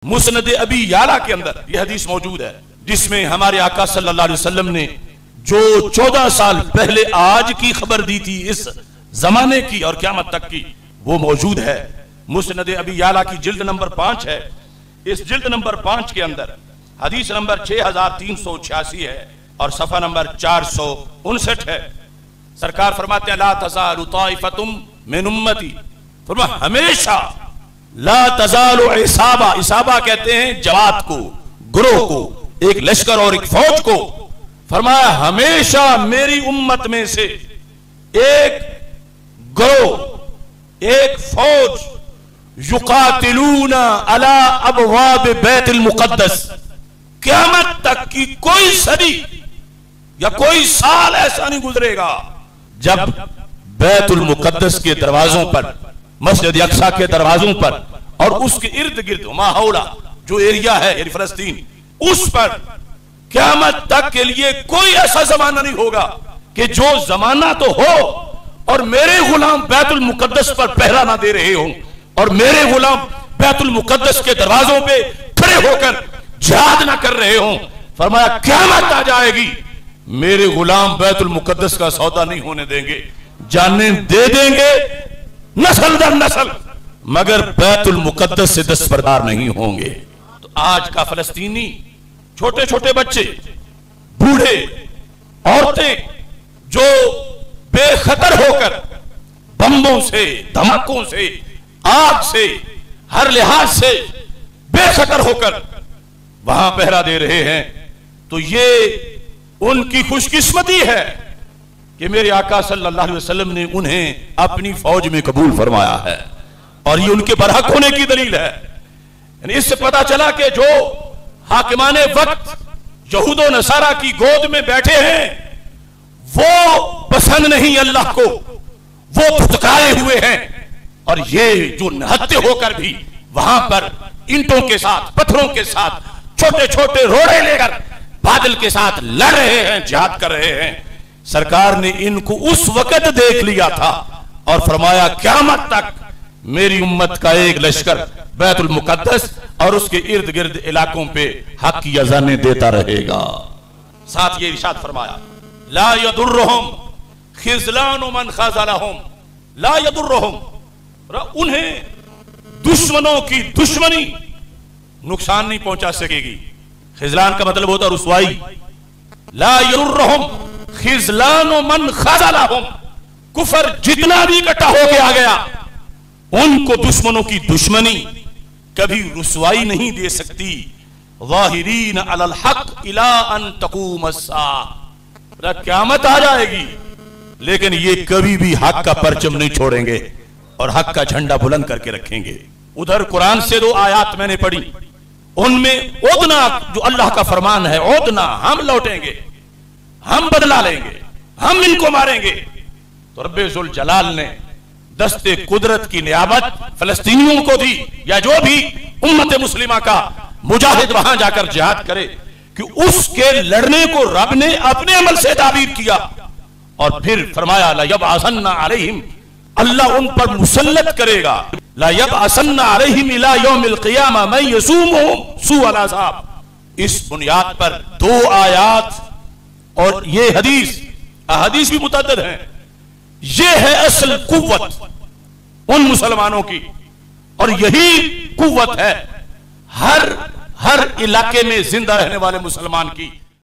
मुस्नद अबी याला के अंदर यह हदीस मौजूद है, जिसमें हमारे आका सल्लल्लाहु अलैहि वसल्लम ने जो 14 साल पहले आज की खबर दी थी, इस जमाने की और क़यामत तक की, वो मौजूद है। मुस्नद अबी याला की जिल्द नंबर 5 है। इस जिल्द नंबर 5 के अंदर हदीस नंबर 6386 है और सफा नंबर 459 है। सरकार फरमाते हैं ला तज़ालु ताइफतुम मिन उम्मती, फरमाया हमेशा ला तज़ालु इसाबा, इसाबा कहते हैं जमात को, ग्रोह को, एक लश्कर और एक फौज को। फरमाया हमेशा मेरी उम्मत में से एक ग्रोह, एक फौज युकातिलूना अला अबवाब बैतुल मुक़द्दस, क़यामत तक की कोई सदी या कोई साल ऐसा नहीं गुजरेगा जब बैतुल मुक़द्दस के दरवाजों पर, मस्जिद अक़सा के दरवाजों पर और उसके इर्द गिर्द माहौला जो एरिया है यानी फलस्तीन, उस पर क़यामत तक के लिए कोई ऐसा जमाना नहीं होगा कि जो जमाना तो हो और मेरे गुलाम बैतुल मुक़द्दस पर पहरा ना दे रहे हों और मेरे गुलाम बैतुल मुक़द्दस के दरवाजों पे खड़े होकर जिहाद ना कर रहे हों। फरमाया क़यामत आ जाएगी, मेरे गुलाम बैतुल मुक़द्दस का सौदा नहीं होने देंगे, जानें दे देंगे नस्ल दर नस्ल, मगर बैतुल मुक़द्दस से दस्तबरदार नहीं होंगे। तो आज का फलस्तीनी, छोटे छोटे बच्चे, बूढ़े, औरतें जो बेखतर होकर बम्बों से, धमाकों से, आग से, हर लिहाज से बेखतर होकर वहां पहरा दे रहे हैं, तो ये उनकी खुशकिस्मती है कि मेरे आका सल्लल्लाहु अलैहि वसल्लम ने उन्हें अपनी फौज में कबूल फरमाया है और ये उनके बरहक होने की दलील है। यानी इससे पता चला कि जो हाकिमाने वक्त यहूदो नसारा की गोद में बैठे हैं वो पसंद नहीं अल्लाह को, वो फुतकारे हुए हैं, और ये जो नहत्ते होकर भी वहां पर ईंटों के साथ, पत्थरों के साथ, छोटे छोटे रोड़े लेकर बादल के साथ लड़ रहे हैं, जिहाद कर रहे हैं। सरकार ने इनको उस वक्त देख लिया था और फरमाया क़यामत तक मेरी उम्मत का एक लश्कर बैतुल मुक़द्दस और उसके इर्द गिर्द इलाकों पे हक की अज़ानें देता रहेगा। साथ ये इरशाद फरमाया ला यदुर्रुहुम खिज़लानु मन ख़ज़लहुम, ला यदुर्रुहुम, उन्हें दुश्मनों की दुश्मनी नुकसान नहीं पहुंचा सकेगी। खिज़लान का मतलब होता रुसवाई। ला यदुर्रुहुम खिज़लानु मन ख़ज़लहुम, कुफर जितना भी इकट्ठा होके आ गया, उनको दुश्मनों की दुश्मनी कभी रुसवाई नहीं दे सकती। ज़ाहिरीन अलल हक़ इला अन तक़ूम अस्साअह, क़यामत आ जाएगी लेकिन ये कभी भी हक का परचम नहीं छोड़ेंगे और हक का झंडा बुलंद करके रखेंगे। उधर कुरान से 2 आयत मैंने पढ़ी, उनमें ओदना जो अल्लाह का फरमान है, ओदना, हम लौटेंगे, हम बदला लेंगे, हम इनको मारेंगे। तो रब्बे जुल जलाल ने दस्ते कुदरत की नियामत फलस्तीनियों को दी, या जो भी उम्मत मुस्लिमा का मुजाहिद वहां जाकर जिहाद करे, कि उसके लड़ने को रब ने अपने अमल से ताबीर किया और फिर फरमाया ला यबअसन्ना अलैहिम, अल्लाह उन पर मुसल्लत करेगा, ला यबअसन्ना अलैहिम इला यौमिल क़ियामा मन यसूमुहुम सूअल अज़ाब। इस बुनियाद पर 2 आयात और ये हदीस भी मुतअद्दिद हैं। ये है असल कुव्वत उन मुसलमानों की, और यही कुव्वत है हर इलाके में जिंदा रहने वाले मुसलमान की।